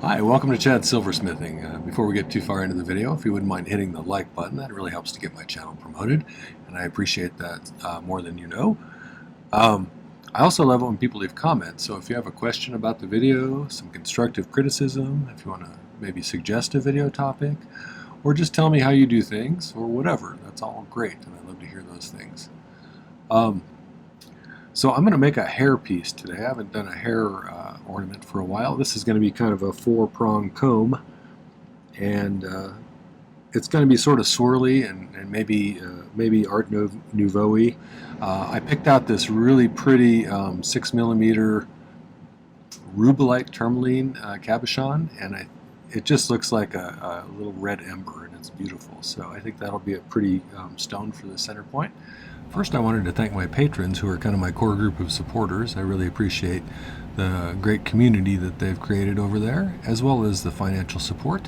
Hi, welcome to Chad's Silversmithing. Before we get too far into the video, if you wouldn't mind hitting the like button, that really helps to get my channel promoted, and I appreciate that more than you know. I also love it when people leave comments, so if you have a question about the video, some constructive criticism, if you want to maybe suggest a video topic, or just tell me how you do things, or whatever, that's all great, and I love to hear those things. So I'm going to make a hair piece today. I haven't done a hair ornament for a while. This is going to be kind of a four-prong comb, and it's going to be sort of swirly and maybe Art Nouveau-y. I picked out this really pretty 6mm Rubellite Tourmaline cabochon, and it just looks like a little red ember, and it's beautiful. So I think that'll be a pretty stone for the center point. First, I wanted to thank my patrons, who are kind of my core group of supporters. I really appreciate the great community that they've created over there, as well as the financial support.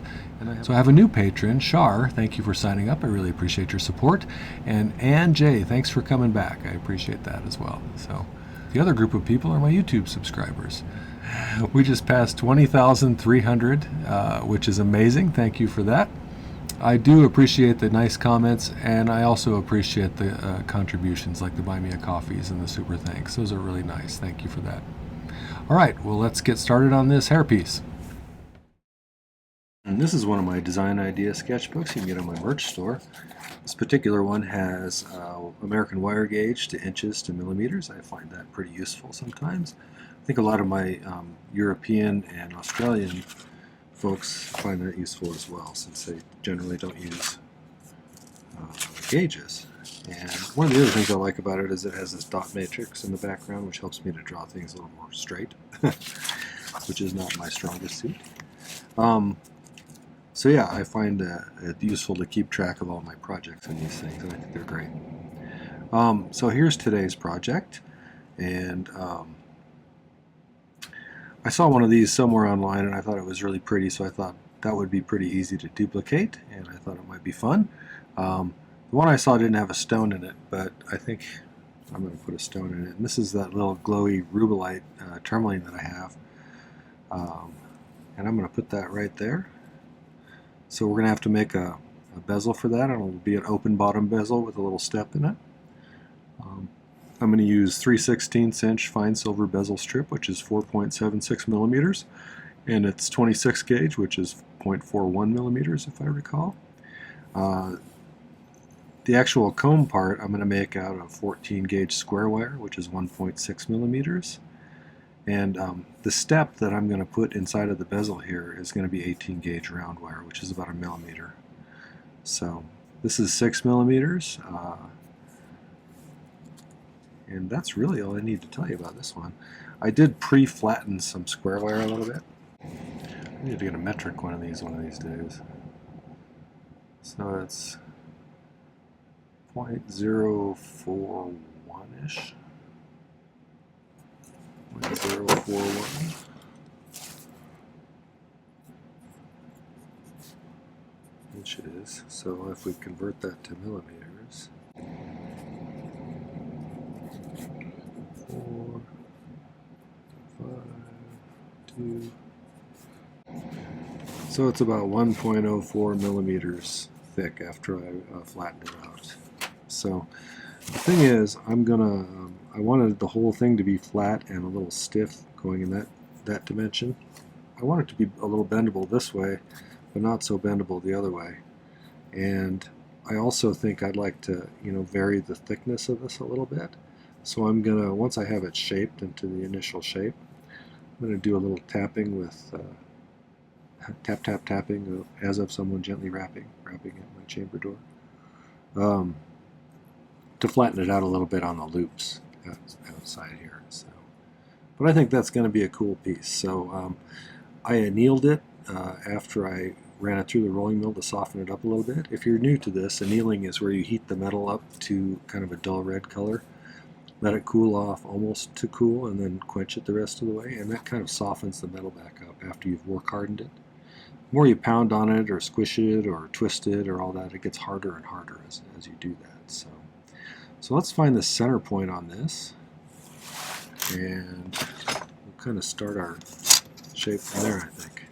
So I have a new patron, Shar. Thank you for signing up. I really appreciate your support. And Ann J, thanks for coming back. I appreciate that as well. So the other group of people are my YouTube subscribers. We just passed 20,300, which is amazing. Thank you for that. I do appreciate the nice comments, and I also appreciate the contributions like the Buy Me a Coffees and the Super Thanks. Those are really nice. Thank you for that. All right, well, let's get started on this hairpiece. And this is one of my design idea sketchbooks you can get on my merch store. This particular one has American wire gauge to inches to millimeters. I find that pretty useful sometimes. I think a lot of my European and Australian folks find that useful as well, since they generally don't use gauges. And one of the other things I like about it is it has this dot matrix in the background, which helps me to draw things a little more straight, which is not my strongest suit. So yeah, I find it useful to keep track of all my projects and these things, and I think they're great. So here's today's project, and I saw one of these somewhere online, and I thought it was really pretty, so I thought that would be pretty easy to duplicate, and I thought it might be fun. The one I saw didn't have a stone in it, but I think I'm going to put a stone in it. And this is that little glowy Rubellite tourmaline that I have. And I'm going to put that right there. So we're going to have to make a bezel for that, and it'll be an open bottom bezel with a little step in it. I'm going to use 3/16 inch fine silver bezel strip, which is 4.76 millimeters, and it's 26 gauge, which is 0.41 millimeters if I recall. The actual comb part I'm going to make out of 14 gauge square wire, which is 1.6 millimeters. And the step that I'm going to put inside of the bezel here is going to be 18 gauge round wire, which is about a millimeter. So this is 6 millimeters. And that's really all I need to tell you about this one. I did pre-flatten some square wire a little bit. I need to get a metric one of these days. So it's 0.041-ish. 0.041. Inches. So if we convert that to millimeters, 4, 5, 2. So it's about 1.04 millimeters thick after I flattened it out. So the thing is, I wanted the whole thing to be flat and a little stiff going in that dimension. I want it to be a little bendable this way, but not so bendable the other way. And I also think I'd like to, vary the thickness of this a little bit. So I'm gonna, once I have it shaped into the initial shape, I'm gonna do a little tapping with tapping as of someone gently rapping at my chamber door, to flatten it out a little bit on the loops outside here. So, but I think that's going to be a cool piece. So I annealed it after I ran it through the rolling mill to soften it up a little bit. If you're new to this, annealing is where you heat the metal up to kind of a dull red color, let it cool off almost to cool, and then quench it the rest of the way, and that kind of softens the metal back up after you've work hardened it. The more you pound on it or squish it or twist it or all that, it gets harder and harder as you do that. So let's find the center point on this, and we'll kind of start our shape from there, I think.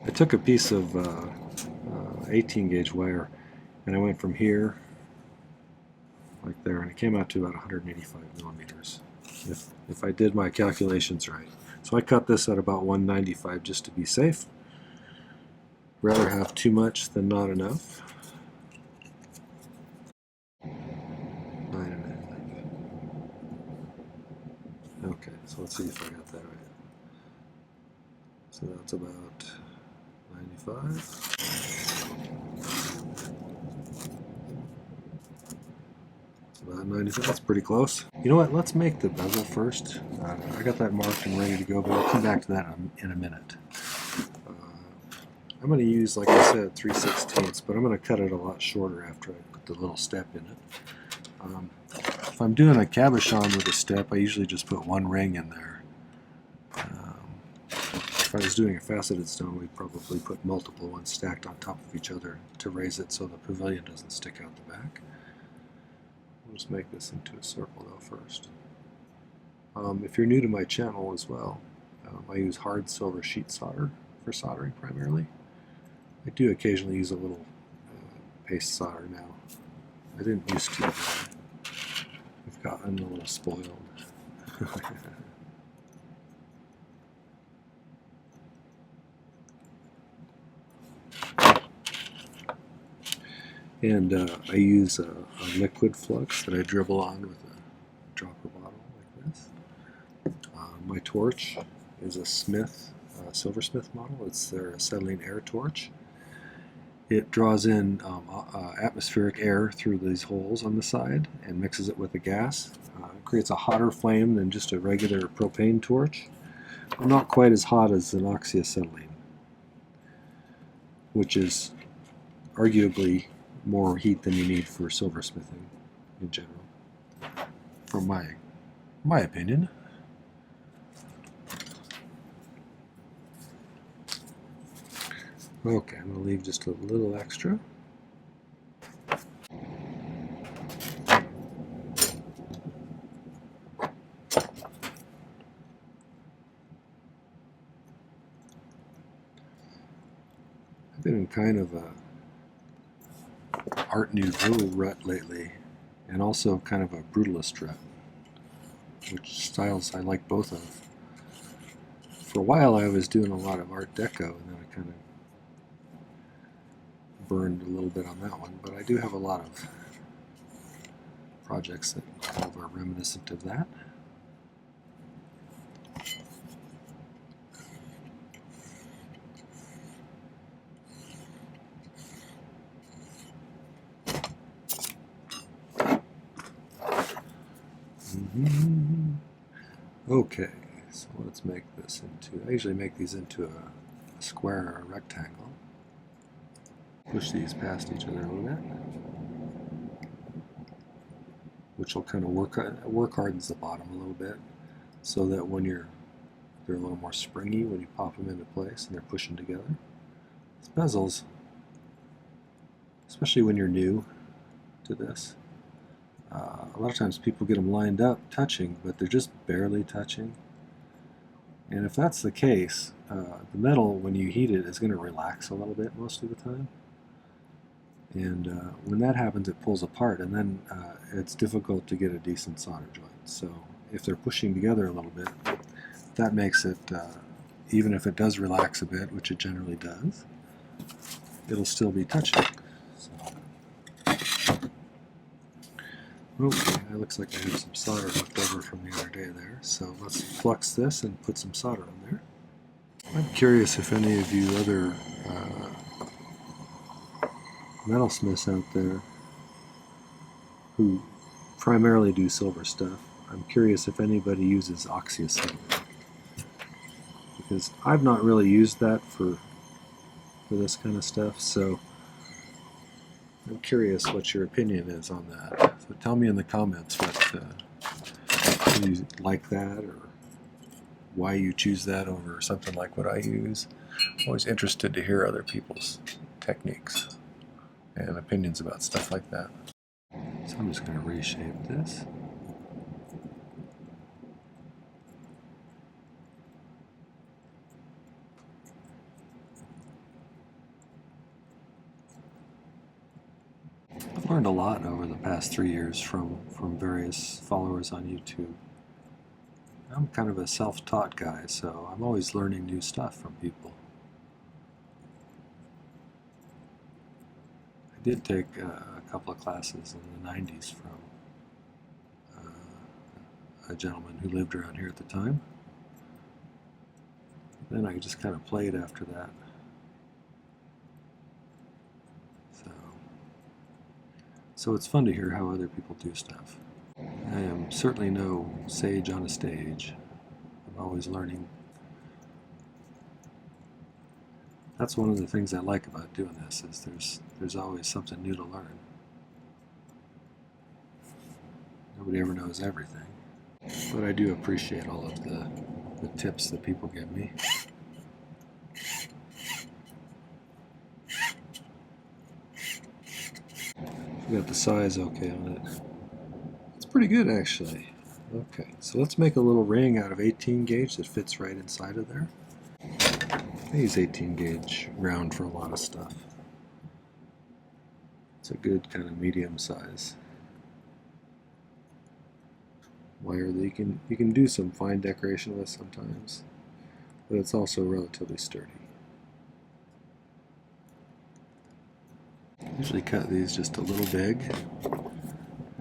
I took a piece of 18 gauge wire and I went from here like there, and it came out to about 185 millimeters if I did my calculations right. So I cut this at about 195 just to be safe. Rather have too much than not enough. 9.5. Okay, so let's see if I got that right. So that's about 95. About 95. That's pretty close. You know what? Let's make the bezel first. I got that marked and ready to go, but I'll come back to that in a minute. I'm going to use, like I said, 3/16, but I'm going to cut it a lot shorter after I put the little step in it. If I'm doing a cabochon with a step, I usually just put one ring in there. If I was doing a faceted stone, we'd probably put multiple ones stacked on top of each other to raise it so the pavilion doesn't stick out the back. We'll just make this into a circle though first. If you're new to my channel as well, I use hard silver sheet solder for soldering primarily. I do occasionally use a little paste solder now. I didn't used to. I've gotten a little spoiled. And I use a liquid flux that I dribble on with a dropper bottle like this. My torch is a Silversmith model. It's their acetylene air torch. It draws in atmospheric air through these holes on the side and mixes it with the gas. It creates a hotter flame than just a regular propane torch. Not quite as hot as an oxyacetylene, which is arguably more heat than you need for silversmithing in general, from my opinion. Okay, I'm going to leave just a little extra. I've been in kind of a Art Nouveau rut lately, and also kind of a brutalist rut, which styles I like both of. For a while I was doing a lot of Art Deco, and then I kind of burned a little bit on that one, but I do have a lot of projects that kind of are reminiscent of that. Okay, so let's make this into, I usually make these into a square or a rectangle. Push these past each other a little bit, which will kind of work hardens the bottom a little bit, so that when they're a little more springy when you pop them into place and they're pushing together. These bezels, especially when you're new to this, a lot of times people get them lined up touching, but they're just barely touching. And if that's the case, the metal, when you heat it, is going to relax a little bit most of the time. And when that happens, it pulls apart, and then it's difficult to get a decent solder joint. So if they're pushing together a little bit, that makes it, even if it does relax a bit, which it generally does, it'll still be touching. So. Okay, it looks like I have some solder left over from the other day there, so let's flux this and put some solder on there. I'm curious if any of you other metalsmiths out there who primarily do silver stuff, I'm curious if anybody uses oxyacetylene, because I've not really used that for this kind of stuff, so I'm curious what your opinion is on that. So tell me in the comments what you like that, or why you choose that over something like what I use. I'm always interested to hear other people's techniques and opinions about stuff like that. So I'm just going to reshape this. I've learned a lot over the past 3 years from various followers on YouTube. I'm kind of a self-taught guy, so I'm always learning new stuff from people. I did take a couple of classes in the 90s from a gentleman who lived around here at the time. Then I just kind of played after that. So it's fun to hear how other people do stuff. I am certainly no sage on a stage. I'm always learning. That's one of the things I like about doing this, is there's always something new to learn. Nobody ever knows everything. But I do appreciate all of the tips that people give me. We got the size okay on it. It's pretty good, actually. Okay, so let's make a little ring out of 18 gauge that fits right inside of there. I use 18 gauge round for a lot of stuff. It's a good kind of medium size wire that you can do some fine decoration with sometimes, but it's also relatively sturdy. Usually cut these just a little big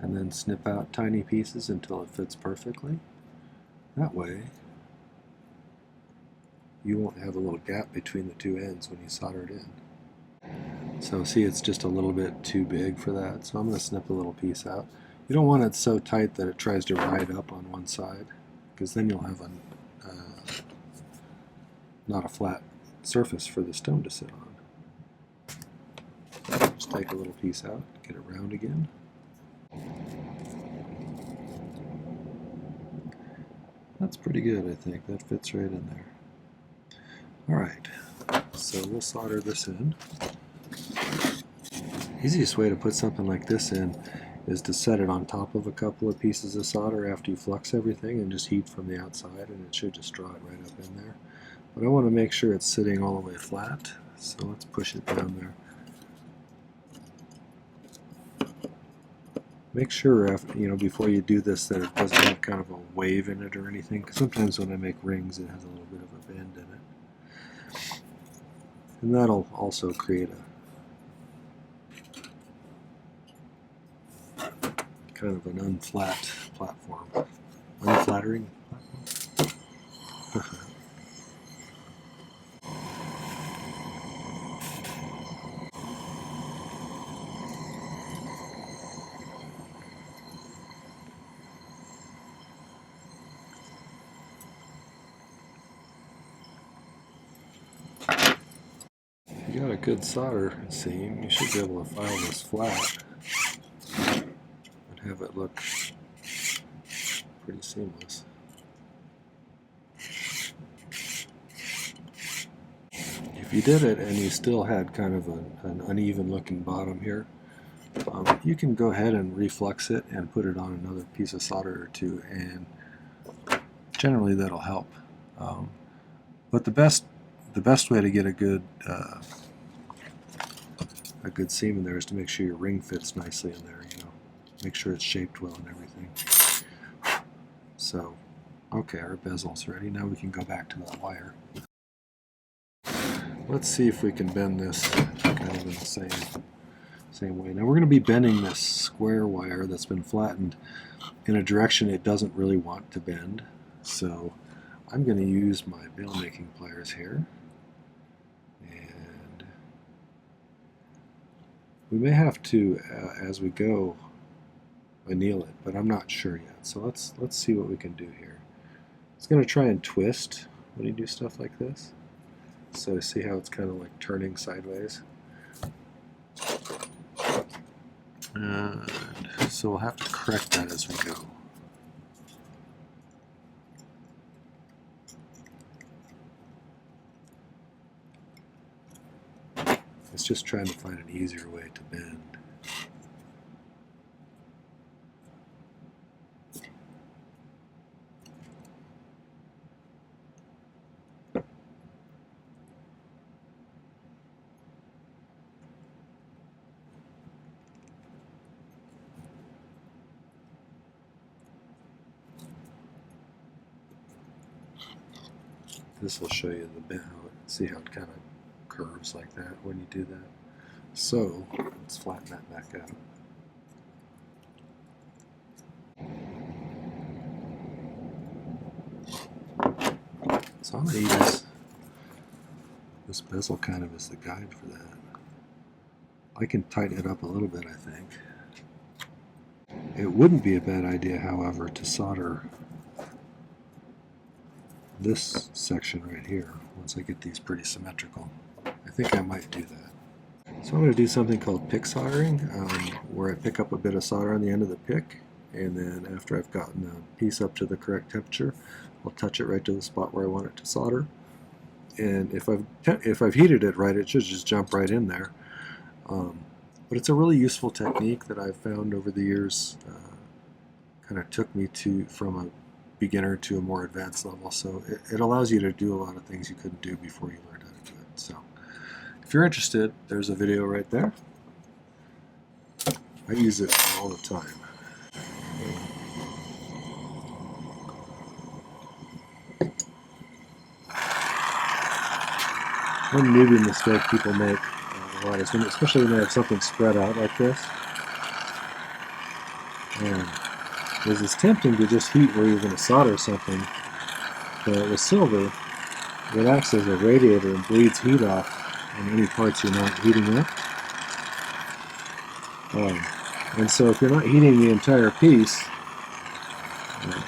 and then snip out tiny pieces until it fits perfectly. That way you won't have a little gap between the two ends when you solder it in. So see, it's just a little bit too big for that, so I'm going to snip a little piece out. You don't want it so tight that it tries to ride up on one side, because then you'll have not a flat surface for the stone to sit on. Just take a little piece out, get it round again. That's pretty good, I think. That fits right in there. Alright, so we'll solder this in. Easiest way to put something like this in is to set it on top of a couple of pieces of solder after you flux everything and just heat from the outside, and it should just draw it right up in there. But I want to make sure it's sitting all the way flat, so let's push it down there. Make sure after, before you do this, that it doesn't have kind of a wave in it or anything, because sometimes when I make rings it has a little bit of a bend in it. And that'll also create a kind of an unflat platform. Unflattering platform. If you got a good solder seam, you should be able to file this flat and have it look pretty seamless. If you did it and you still had kind of an uneven looking bottom here, you can go ahead and reflux it and put it on another piece of solder or two, and generally that'll help. But the best way to get a good seam in there is to make sure your ring fits nicely in there. Make sure it's shaped well and everything. So, okay, our bezel's ready. Now we can go back to that wire. Let's see if we can bend this kind of in the same way. Now we're going to be bending this square wire that's been flattened in a direction it doesn't really want to bend. So I'm going to use my bail making pliers here. And we may have to, as we go, anneal it, but I'm not sure yet. So let's see what we can do here. It's going to try and twist when you do stuff like this. So see how it's kind of like turning sideways. And so we'll have to correct that as we go. It's just trying to find an easier way to bend. This will show you the bend. See how it kind of curves like that when you do that. So let's flatten that back out. So I'm going to use this bezel kind of as the guide for that. I can tighten it up a little bit, I think. It wouldn't be a bad idea, however, to solder this section right here once I get these pretty symmetrical. I think I might do that. So I'm going to do something called pick soldering, where I pick up a bit of solder on the end of the pick, and then after I've gotten the piece up to the correct temperature, I'll touch it right to the spot where I want it to solder. And if I've heated it right, it should just jump right in there. But it's a really useful technique that I've found over the years. Kind of took me from a beginner to a more advanced level. So it allows you to do a lot of things you couldn't do before you learned how to do it. So if you're interested, there's a video right there. I use it all the time. One newbie mistake people make a lot is especially when they have something spread out like this. And it's tempting to just heat where you're going to solder something, but with silver, it acts as a radiator and bleeds heat off in any parts you're not heating up. And so if you're not heating the entire piece,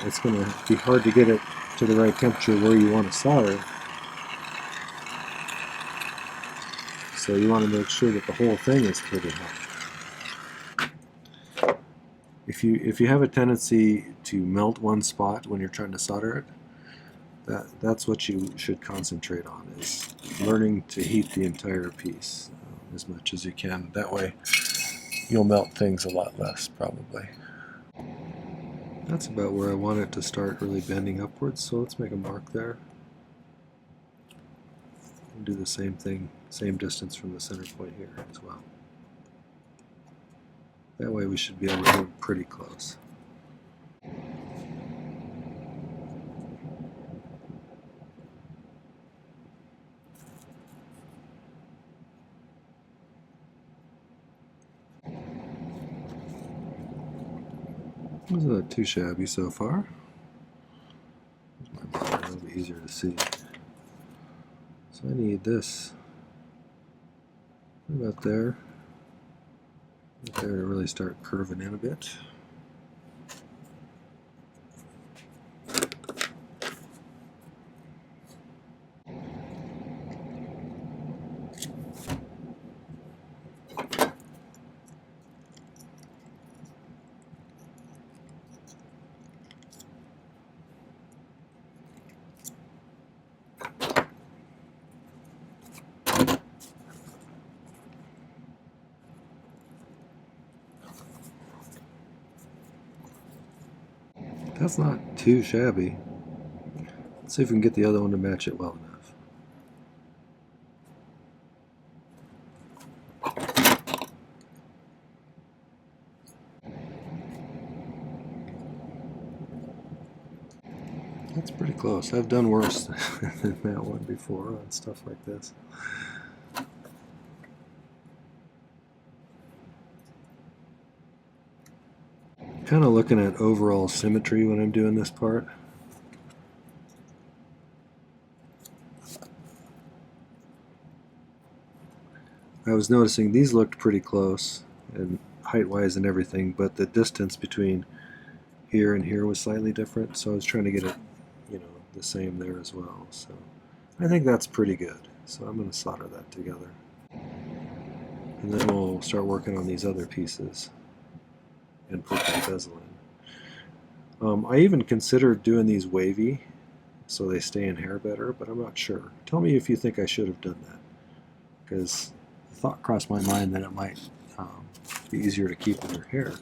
it's going to be hard to get it to the right temperature where you want to solder. So you want to make sure that the whole thing is pretty hot. If you have a tendency to melt one spot when you're trying to solder it, that's what you should concentrate on, is learning to heat the entire piece as much as you can. That way you'll melt things a lot less, probably. That's about where I want it to start really bending upwards, so let's make a mark there. And do the same thing, same distance from the center point here as well. That way we should be able to do it pretty close. It's not too shabby so far. A little bit easier to see. So I need this about there. There to really start curving in a bit. That's not too shabby. Let's see if we can get the other one to match it well enough. That's pretty close. I've done worse than that one before on stuff like this. Kind of looking at overall symmetry when I'm doing this part. I was noticing these looked pretty close and height-wise and everything, but the distance between here and here was slightly different, so I was trying to get it, the same there as well. So I think that's pretty good. So I'm going to solder that together, and then we'll start working on these other pieces and put that bezel in. I even considered doing these wavy so they stay in hair better, but I'm not sure. Tell me if you think I should have done that, because the thought crossed my mind that it might be easier to keep in your hair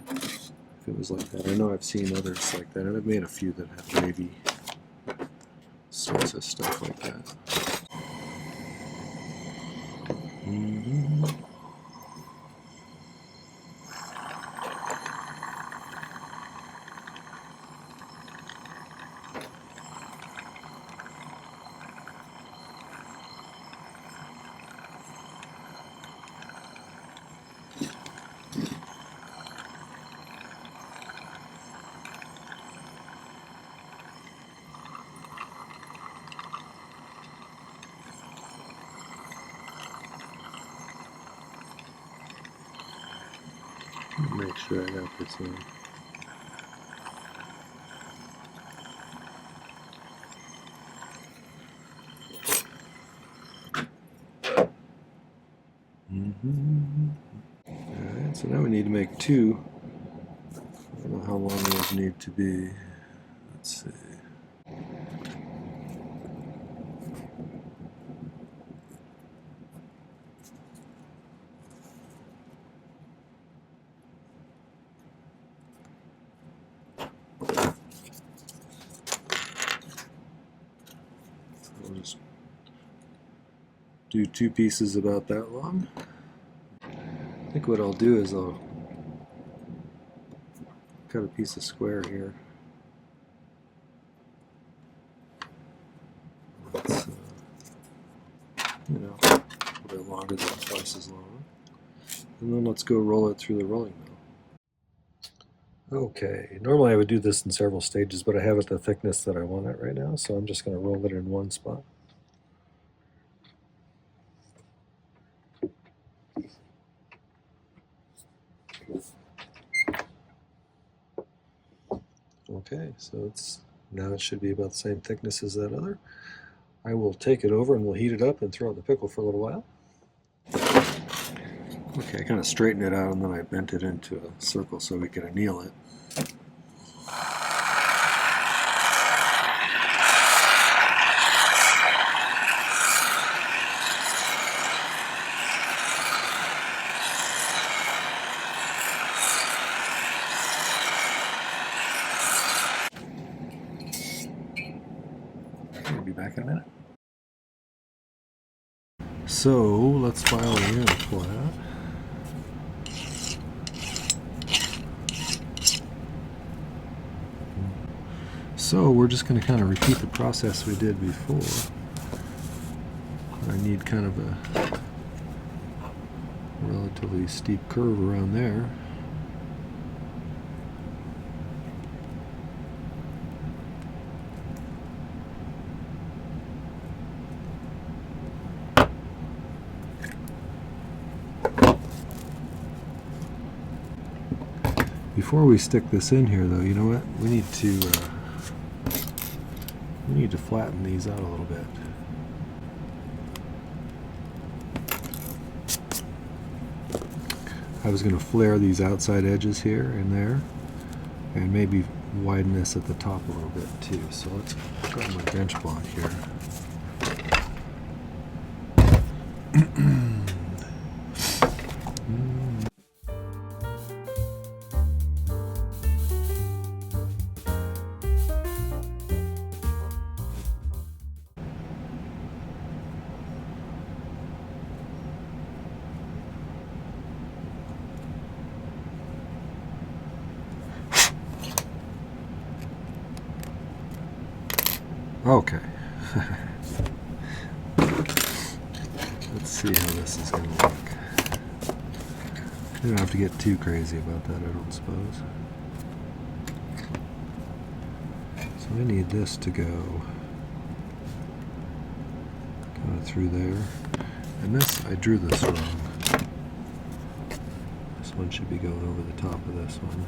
if it was like that. I know I've seen others like that, and I've made a few that have wavy sorts of stuff like that. make sure I got this in. Alright, so now we need to make two. I don't know how long those need to be. Let's see. I'll just do two pieces about that long. I think what I'll do is I'll cut a piece of square here. It's, you know, a little bit longer than twice as long. And then let's go roll it through the rolling mill. Okay, normally I would do this in several stages, but I have it the thickness that I want it right now, so I'm just going to roll it in one spot. Okay, so now it should be about the same thickness as that other. I will take it over and we'll heat it up and throw it in the pickle for a little while. Okay, I kind of straightened it out and then I bent it into a circle so we could anneal it. I'll be back in a minute. So let's file the end flat. So we're just going to kind of repeat the process we did before. I need kind of a relatively steep curve around there. Before we stick this in here, though, you know what? We need to flatten these out a little bit. I was going to flare these outside edges here and there, and maybe widen this at the top a little bit too. So let's grab my bench block here. Okay. Let's see how this is going to look. You don't have to get too crazy about that, I don't suppose. So I need this to go kind of through there. And this, I drew this wrong. This one should be going over the top of this one.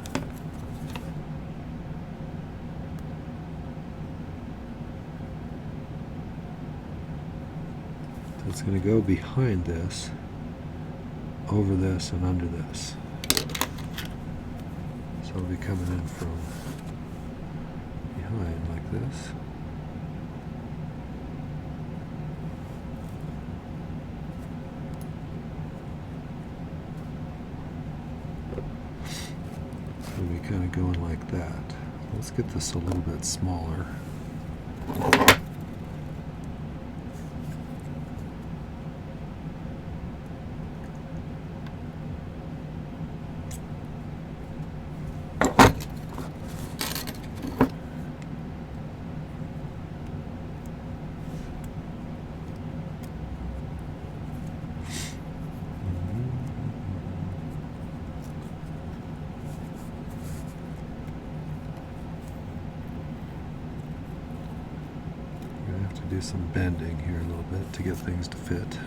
It's going to go behind this, over this, and under this. So it'll be coming in from behind like this. It'll be kind of going like that. Let's get this a little bit smaller. Do some bending here a little bit to get things to fit.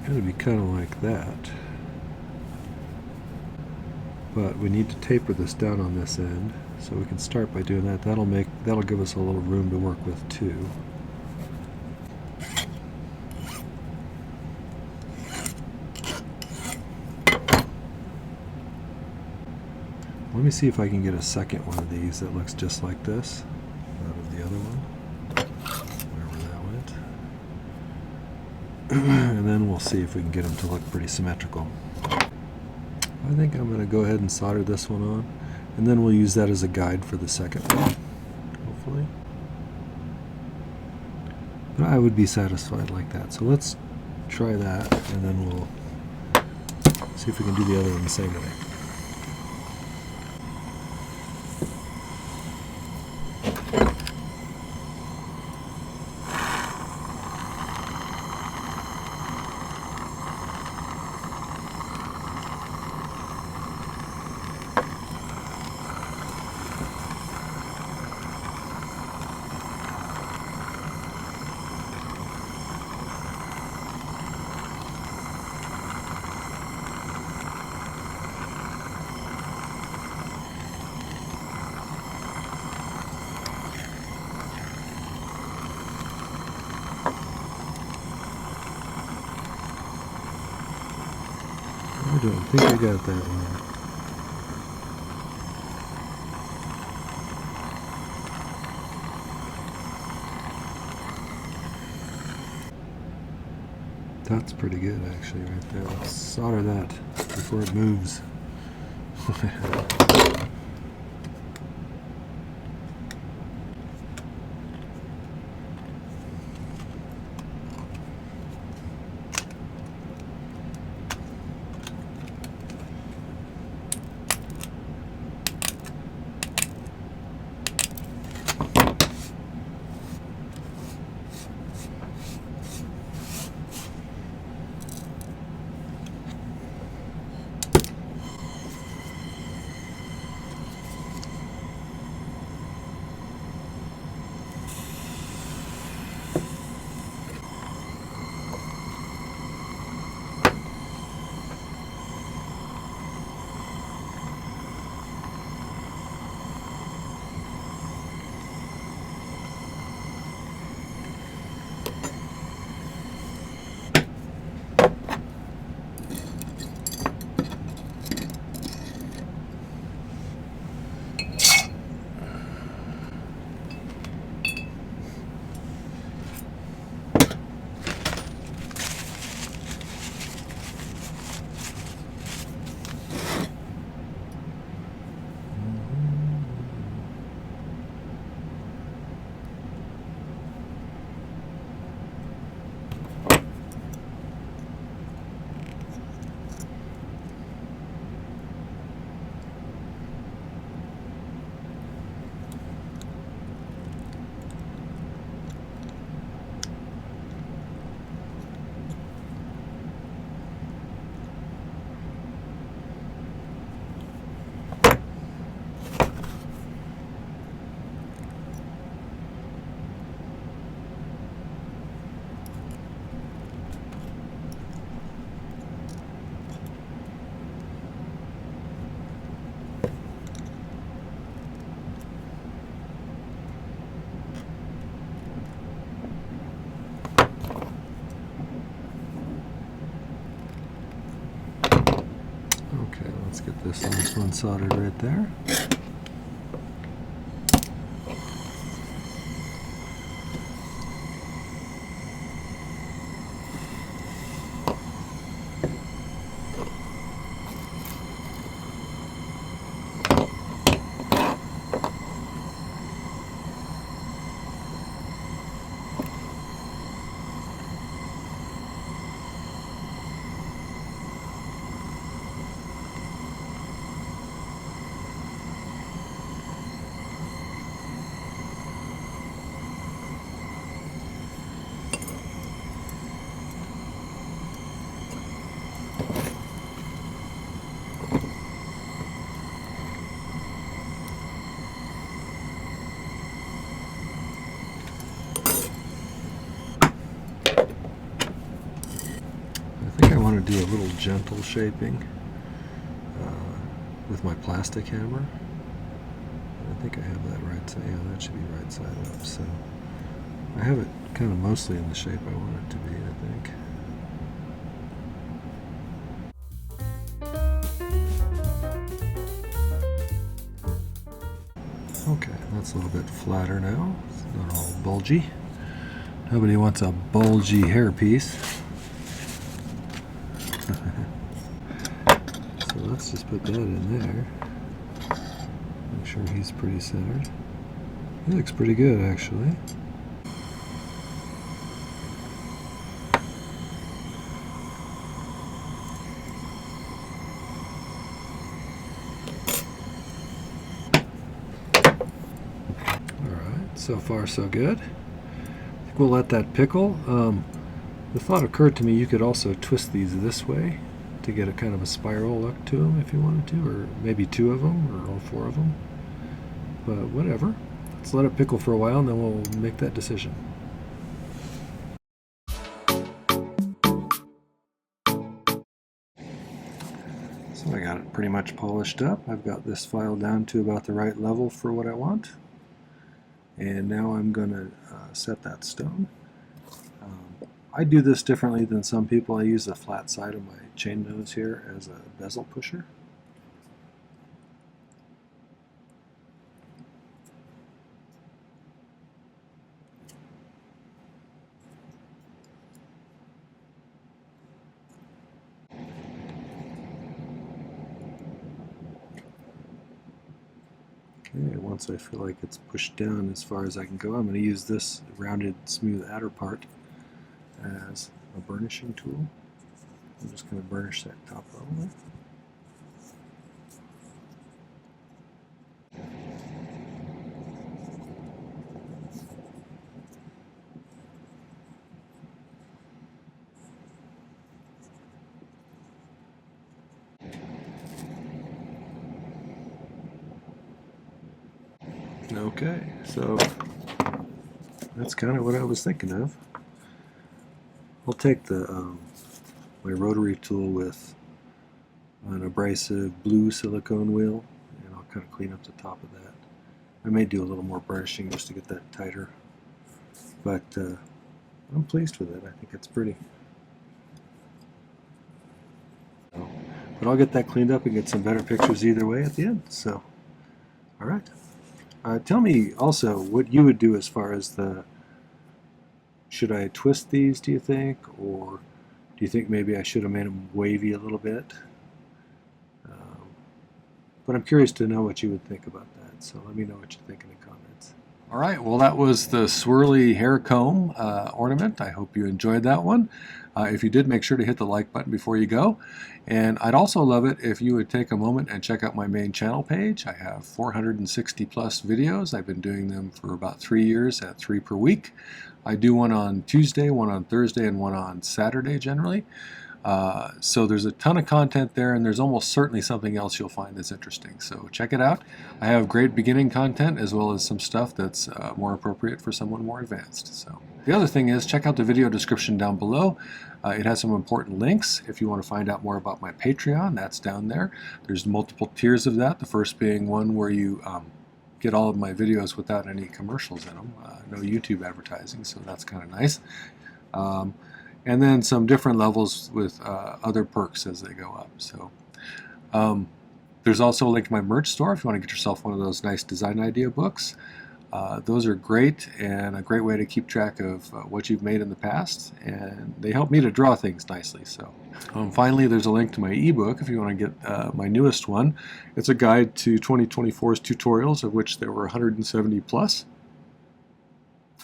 It'll be kind of like that. But we need to taper this down on this end, so we can start by doing that. That'll give us a little room to work with too. Let me see if I can get a second one of these that looks just like this out of the other one, wherever that went. And then we'll see if we can get them to look pretty symmetrical. I think I'm going to go ahead and solder this one on, and then we'll use that as a guide for the second one, hopefully. But I would be satisfied like that. So let's try that, and then we'll see if we can do the other one the same way. I don't think I got that one. That's pretty good actually right there. Let's solder that before it moves. Okay, let's get this last one soldered right there. do a little gentle shaping with my plastic hammer. I think I have that right side. Yeah, that should be right side up. So I have it kind of mostly in the shape I want it to be, I think. Okay, that's a little bit flatter now. It's not all bulgy. Nobody wants a bulgy hairpiece. So let's just put that in there. Make sure he's pretty centered. He looks pretty good, actually. Alright, so far so good. I think we'll let that pickle. The thought occurred to me you could also twist these this way to get a kind of a spiral look to them if you wanted to, or maybe two of them, or all four of them. But whatever. Let's let it pickle for a while and then we'll make that decision. So I got it pretty much polished up. I've got this file down to about the right level for what I want. And now I'm going to set that stone. I do this differently than some people. I use the flat side of my chain nose here as a bezel pusher. Okay, once I feel like it's pushed down as far as I can go, I'm going to use this rounded smooth adder part as a burnishing tool. I'm just going to burnish that top level. Okay, so that's kind of what I was thinking of. I'll take the my rotary tool with an abrasive blue silicone wheel, and I'll kind of clean up the top of that. I may do a little more burnishing just to get that tighter, but I'm pleased with it. I think it's pretty. But I'll get that cleaned up and get some better pictures either way at the end. So, all right. Tell me also what you would do as far as the, should I twist these, do you think, or do you think maybe I should have made them wavy a little bit? But I'm curious to know what you would think about that, so let me know what you think in the comments. All right, well that was the swirly hair comb ornament. I hope you enjoyed that one. If you did, make sure to hit the like button before you go. And I'd also love it if you would take a moment and check out my main channel page. I have 460 plus videos. I've been doing them for about 3 years at 3 per week. I do one on Tuesday, one on Thursday, and one on Saturday generally. So there's a ton of content there, and there's almost certainly something else you'll find that's interesting. So check it out. I have great beginning content as well as some stuff that's more appropriate for someone more advanced. So the other thing is check out the video description down below. It has some important links. If you want to find out more about my Patreon, that's down there. There's multiple tiers of that. The first being one where you get all of my videos without any commercials in them. No YouTube advertising, so that's kind of nice. And then some different levels with other perks as they go up. So there's also a link to my merch store if you want to get yourself one of those nice design idea books. Those are great and a great way to keep track of what you've made in the past, and they help me to draw things nicely. So finally, there's a link to my ebook if you want to get my newest one. It's a guide to 2024's tutorials, of which there were 170 plus.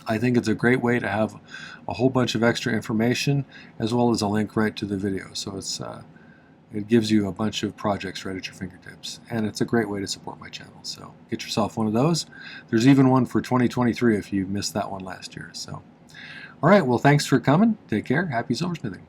I think it's a great way to have a whole bunch of extra information as well as a link right to the video. So it gives you a bunch of projects right at your fingertips, and it's a great way to support my channel. So get yourself one of those. There's even one for 2023 if you missed that one last year. So, all right, well, thanks for coming. Take care. Happy silversmithing.